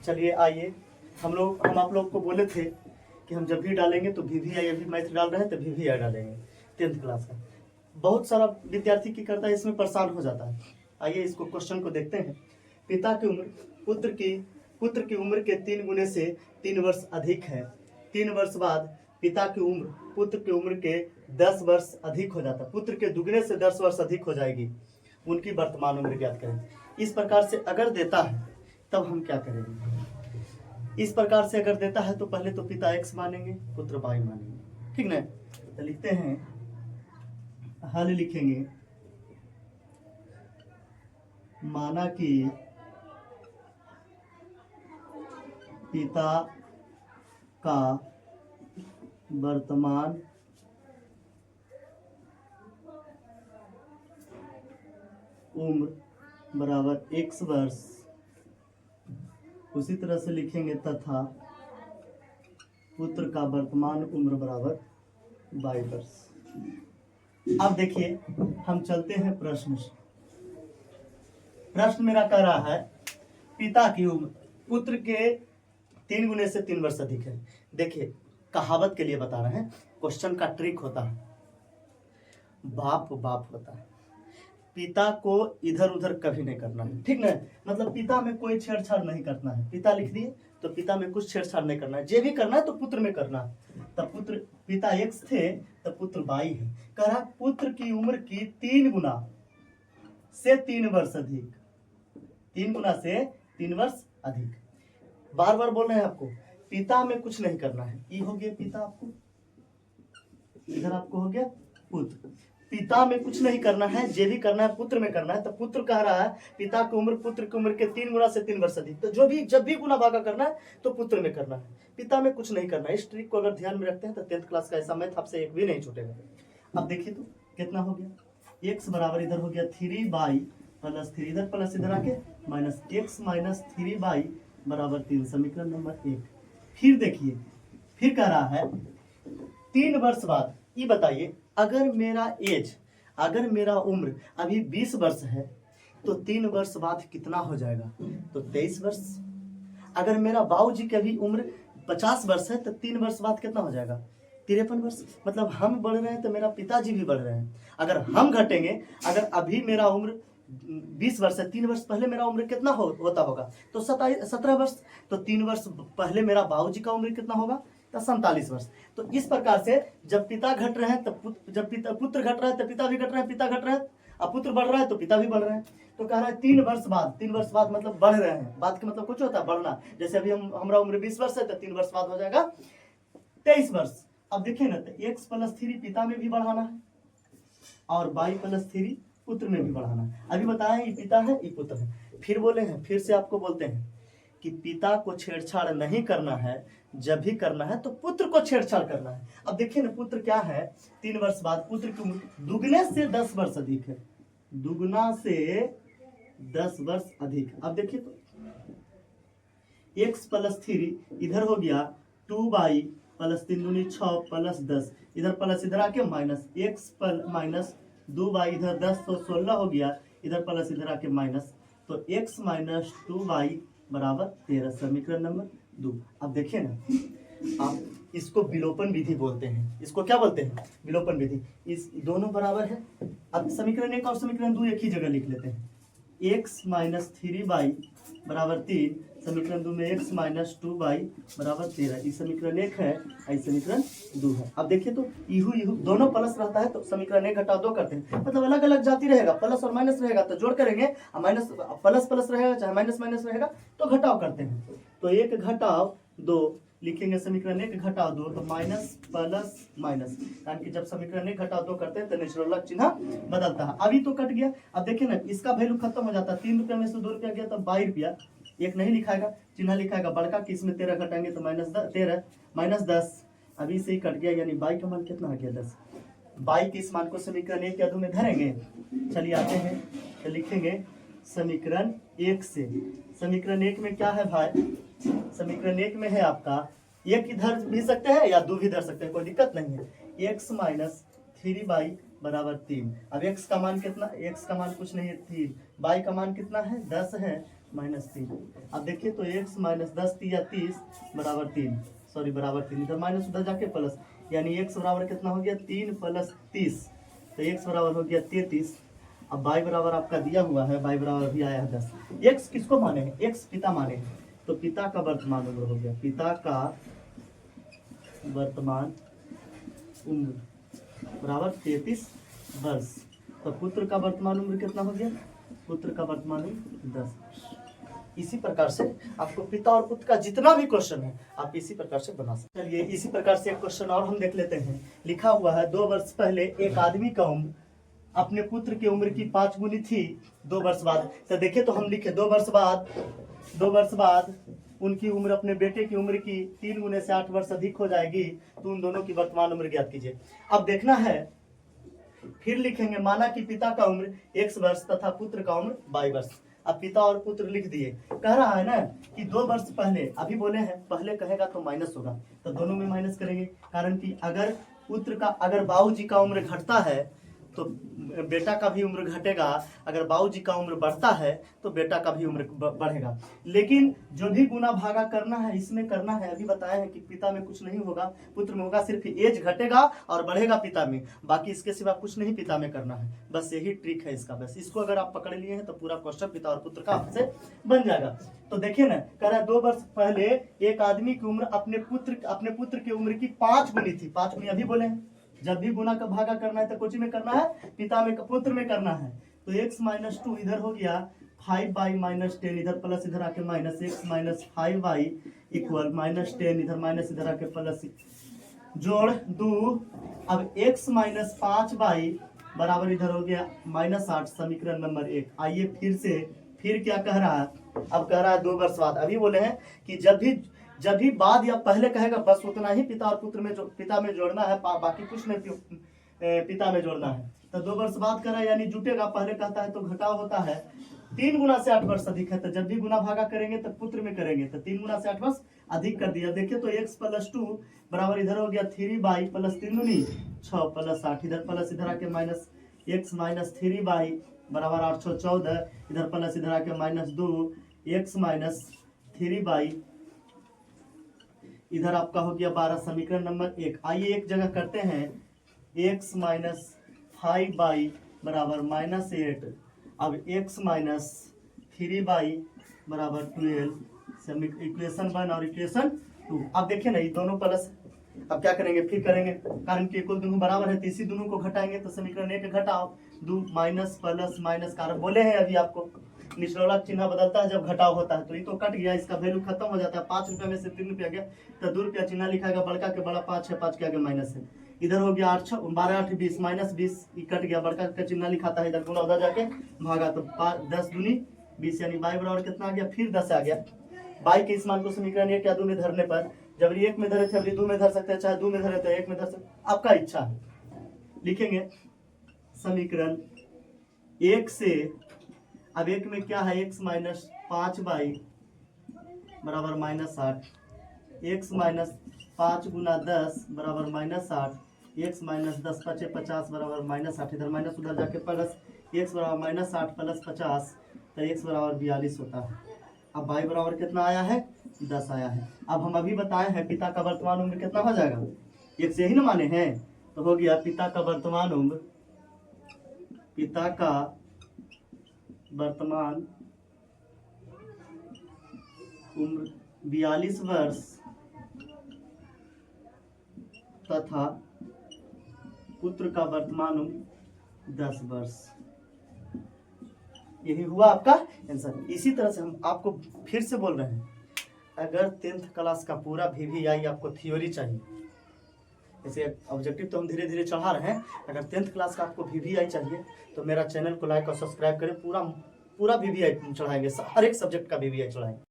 चलिए आइए, हम आप लोग को बोले थे कि हम जब भी डालेंगे तो VVI, अभी मैथ डाल रहे हैं तो VVI डालेंगे 10th क्लास का। बहुत सारा विद्यार्थी की करता है, इसमें परेशान हो जाता है। आइए इसको क्वेश्चन को देखते हैं। पिता की उम्र पुत्र की उम्र के 3 गुने से 3 वर्ष अधिक है। 3 वर्ष बाद पिता की उम्र पुत्र की उम्र के 10 वर्ष अधिक हो जाता है। पुत्र के दुगने से 10 वर्ष अधिक हो जाएगी। उनकी वर्तमान उम्र ज्ञात करें। इस प्रकार से अगर देता है तब हम क्या करेंगे? इस प्रकार से अगर देता है तो पहले तो पिता x मानेंगे, पुत्र y मानेंगे, ठीक ना। तो लिखते हैं, हल लिखेंगे, माना कि पिता का वर्तमान उम्र बराबर x वर्ष, उसी तरह से लिखेंगे तथा पुत्र का वर्तमान उम्र बराबर y वर्ष। अब देखिए हम चलते हैं प्रश्न से। प्रश्न मेरा कह रहा है पिता की उम्र पुत्र के 3 गुने से 3 वर्ष अधिक है। देखिए कहावत के लिए बता रहे हैं, क्वेश्चन का ट्रिक होता है, बाप होता है। पिता को इधर उधर कभी नहीं करना है, ठीक ना। मतलब पिता में कोई छेड़छाड़ नहीं करना है। पिता लिख दिए तो पिता में कुछ छेड़छाड़ नहीं करना है। जे भी करना है तो पुत्र में करना है। तब पुत्र पिता x थे तब पुत्र y है। कह रहा पुत्र की उम्र की 3 गुना से 3 वर्ष अधिक, 3 गुना से 3 वर्ष अधिक। बार बार बोल रहे हैं आपको, पिता में कुछ नहीं करना है। ये हो गया पिता, आपको इधर आपको हो गया पुत्र। पिता में कुछ नहीं करना है, जे भी करना है पुत्र में करना है। तो पुत्र कह रहा है पिता की उम्र पुत्र की उम्र के 3 गुना से 3 वर्ष अधिक। तो जब भी गुना भागा करना है तो पुत्र में करना है, पिता में कुछ नहीं करना है। इस ट्रिक को अगर ध्यान में रखते हैं तो 10th क्लास का ऐसा मैथ आपसे एक भी नहीं छूटेगा। अब देखिए तो कितना हो गया, x बराबर इधर हो गया 3y प्लस 3, इधर प्लस इधर आके माइनस x माइनस 3y बराबर 3, समीकरण नंबर 1। फिर देखिए, फिर कह रहा है 3 वर्ष बाद। ये बताइए अगर मेरा उम्र अभी 20 वर्ष है तो 3 वर्ष बाद कितना हो जाएगा? तो 23 वर्ष। अगर मेरा बाबूजी की अभी उम्र 50 वर्ष है तो 3 वर्ष बाद कितना हो जाएगा? 53 वर्ष। मतलब हम बढ़ रहे हैं तो मेरा पिताजी भी बढ़ रहे हैं। अगर हम घटेंगे, अगर अभी मेरा उम्र 20 वर्ष है, 3 वर्ष पहले मेरा उम्र कितना होता होगा? तो 17 वर्ष। तो 3 वर्ष पहले मेरा बाबूजी का उम्र कितना होगा? तो 47 वर्ष। तो इस प्रकार से जब पिता घट रहे हैं तब पुत्र घट रहा है तो पिता भी घट रहे हैं, पिता घट रहे हैं अब पुत्र बढ़ रहा है तो पिता भी बढ़ रहे हैं। तो कह रहा है 3 वर्ष बाद मतलब बढ़ रहे हैं। बात का मतलब कुछ होता है बढ़ना। जैसे अभी हमारा उम्र 20 वर्ष है तो 3 वर्ष बाद हो जाएगा 23 वर्ष। अब देखिए ना, तो x प्लस 3 पिता में भी बढ़ाना है और y प्लस 3 पुत्र में भी बढ़ाना है। अभी बताएं ये पिता है ये पुत्र है। फिर बोले हैं, फिर से आपको बोलते हैं कि पिता को छेड़छाड़ नहीं करना है, जब भी करना है तो पुत्र को छेड़छाड़ करना है। अब देखिए ना, पुत्र क्या है 3 वर्ष बाद पुत्र की उम्र दुगने से 10 वर्ष अधिक है, दुगना से 10 वर्ष अधिक। अब देखिए तो x प्लस 3 इधर हो गया 2y प्लस 3 दूनी 6 प्लस 10, इधर प्लस इधर आके माइनस x माइनस 2y इधर 10 तो 16 हो गया, इधर प्लस इधर आके माइनस, तो x माइनस 2y बराबर 13, समीकरण नंबर 2। अब देखिए ना, आप इसको विलोपन विधि बोलते हैं। इसको क्या बोलते हैं? विलोपन विधि। इस दोनों बराबर है। अब समीकरण 1 और समीकरण 2 एक ही जगह लिख लेते हैं। x माइनस 3y बराबर 3, समीकरण 2 में x माइनस 2y बराबर 13। इस समीकरण 1 है, इस समीकरण 2 है। अब देखिए तो इहू दोनों प्लस रहता है तो समीकरण 1 घटाव 2 करते हैं, मतलब अलग अलग जाति रहेगा, प्लस और माइनस रहेगा तो जोड़ करेंगे, माइनस प्लस रहेगा चाहे माइनस रहेगा तो घटाव करते हैं। तो 1 घटाव 2 लिखेंगे, समीकरण 1 घटाव 2 तो माइनस प्लस माइनस, कारण कि जब समीकरण 1 घटाव 2 करते हैं तो नेचुरल चिन्ह बदलता है। अभी तो कट गया। अब देखिए ना, इसका वैल्यू खत्म हो जाता है। 3 रुपया में से 2 रुपया गया तो 22 रुपया। एक नहीं लिखाएगा, चिन्ह लिखाएगा बड़का कि इसमें 13 घटाएंगे तो माइनस 13 माइनस 10, अभी से ही कट गया, यानी बाई का मान कितना आ गया 10। बाई के इस मान को समीकरण 1 या 2 में धरेंगे। चलिए आते हैं तो लिखेंगे समीकरण 1 से। समीकरण 1 में क्या है भाई? समीकरण 1 में है आपका 1 इधर भी सकते हैं या 2 भी धर सकते हैं, कोई दिक्कत नहीं है। x माइनस 3y बराबर 3। अब x का मान कितना? x का मान कुछ नहीं है 3, y का मान कितना है 10 है, -3। अब देखिए तो x माइनस 10 या 30 बराबर 3, सॉरी बराबर 3, इधर माइनस उधर जाके प्लस, यानी x बराबर कितना हो गया 3 + 30, तो x बराबर हो गया 33। अब y बराबर आपका दिया हुआ है, y बराबर भी आया है 10। x किसको माने हैं, x पिता माने हैं, तो पिता का वर्तमान उम्र हो गया, पिता का वर्तमान उम्र बराबर 33 वर्ष। तो पुत्र का वर्तमान उम्र कितना हो गया, पुत्र का वर्तमान उम्र 10। इसी प्रकार से आपको पिता और पुत्र का जितना भी क्वेश्चन है आप इसी प्रकार से बना सकते हैं। चलिए इसी प्रकार से एक क्वेश्चन और हम देख लेते हैं। लिखा हुआ है 2 वर्ष पहले एक आदमी का उम्र अपने पुत्र की उम्र की 5 गुनी थी 2 वर्ष बाद। तो देखिए तो हम लिखे 2 वर्ष बाद उनकी उम्र अपने बेटे की उम्र की 3 गुने से 8 वर्ष अधिक हो जाएगी, तो उन दोनों की वर्तमान उम्र ज्ञात कीजिए। अब देखना है, फिर लिखेंगे माना कि पिता का उम्र x वर्ष तथा पुत्र का उम्र y वर्ष। अब पिता और पुत्र लिख दिए। कह रहा है ना कि 2 वर्ष पहले, अभी बोले हैं पहले कहेगा तो माइनस होगा, तो दोनों में माइनस करेंगे, कारण कि अगर बाबूजी का उम्र घटता है तो बेटा का भी उम्र घटेगा, अगर बाबूजी का उम्र बढ़ता है तो बेटा का भी उम्र बढ़ेगा। लेकिन जो भी गुना भागा करना है इसमें करना है, अभी बताया है कि पिता में कुछ नहीं होगा, पुत्र में होगा, सिर्फ एज घटेगा और बढ़ेगा पिता में, बाकी इसके सिवा कुछ नहीं पिता में करना है। बस यही ट्रिक है इसका, बस इसको अगर आप पकड़ लिए हैं तो पूरा क्वेश्चन पिता और पुत्र का आपसे बन जाएगा। तो देखिए ना, कह रहा है 2 वर्ष पहले एक आदमी की उम्र अपने पुत्र की उम्र की 5 गुनी थी। 5 गुनी अभी बोले हैं, जब भी गुना का भागा करना है तो कुछ में करना है, पिता में पुत्र में करना है। तो x माइनस 2 इधर हो गया 5y माइनस 10, इधर प्लस इधर आके minus, x minus 5y equal minus 10, इधर माइनस इधर आके प्लस, जोड़ 2। अब x माइनस 5y बराबर इधर हो गया -8, समीकरण नंबर 1। आइए फिर क्या कह रहा है, अब कह रहा है 2 वर्ष बाद। अभी बोले हैं कि जब भी बाद या पहले कहेगा बस उतना ही पिता और पुत्र में पिता में जोड़ना है, बाकी कुछ नहीं पिता में जोड़ना है। तो 2 वर्ष बाद करा यानी जुटेगा, पहले कहता है तो घटाव होता है, 3 गुना से 8 वर्ष अधिक है, तो जब भी गुना भागा करेंगे तो पुत्र में करेंगे, तो 3 गुना से 8 वर्ष अधिक कर दिया। देखिए तो x + 2 बराबर इधर हो गया 3y + 3 दूनी 6 + 8, इधर प्लस इधर आके माइनस, x माइनस 3y बराबर 8 6 14, इधर प्लस इधर आके -2, x माइनस 3y इधर आपका हो गया 12, समीकरण नंबर 1। आइए एक जगह करते हैं, x माइनस 5y बराबर -8, अब x माइनस 3y बराबर 12, इक्वेशन 1 और इक्वेशन 2। अब देखिए ना ये दोनों प्लस, अब क्या करेंगे फिर करेंगे, कारण कि कुल दोनों बराबर है तो इसी दोनों को घटाएंगे, तो समीकरण 1 घटाओ 2 माइनस प्लस माइनस, कारण बोले हैं अभी आपको निचलोला चिन्ह बदलता है जब घटाव होता है, तो ये तो कट गया, इसका वैल्यू खत्म हो जाता है। 5 रुपये में से 3 रुपया गया तो 2 रुपया चिन्ह लिखाएगा, बड़का के बड़ा 5 है, 5 के आगे माइनस है, इधर हो गया 8 12 8 20 -20, कट गया, बड़का का चिन्ह लिखाता है, इधर गुना उधर जाके भागा, तो 10 दूनी 20 यानी y बराबर कितना आ गया, फिर 10 आ गया। y के इस मान को समीकरण 1 या 2 में धरने पर, जब 1 में धरे थे अभी 2 में धर सकते हैं, चाहे 2 में धरे तो 1 में धर सकते, आपका इच्छा है। लिखेंगे समीकरण 1 से, अब 1 में क्या है, x माइनस 5y बराबर -8, x माइनस 5 गुना 10 बराबर -8, x माइनस 10 × 5 = 50 बराबर -8, इधर माइनस उधर जाके प्लस, x बराबर -8 + 50 तो x बराबर 42 होता है। अब y बराबर कितना आया है, 10 आया है। अब हम अभी बताए हैं पिता का वर्तमान उम्र कितना हो जाएगा, x यही ना माने हैं, तो हो गया पिता का वर्तमान उम्र 42 वर्ष तथा पुत्र का वर्तमान उम्र 10 वर्ष। यही हुआ आपका आंसर। इसी तरह से हम आपको फिर से बोल रहे हैं, अगर 10th क्लास का पूरा VVI आपको थ्योरी चाहिए, जैसे ऑब्जेक्टिव तो हम धीरे धीरे चढ़ा रहे हैं, अगर 10th क्लास का आपको VVI चाहिए तो मेरा चैनल को लाइक और सब्सक्राइब करें, पूरा VVI चढ़ाएंगे, हर एक सब्जेक्ट का VVI चढ़ाएंगे।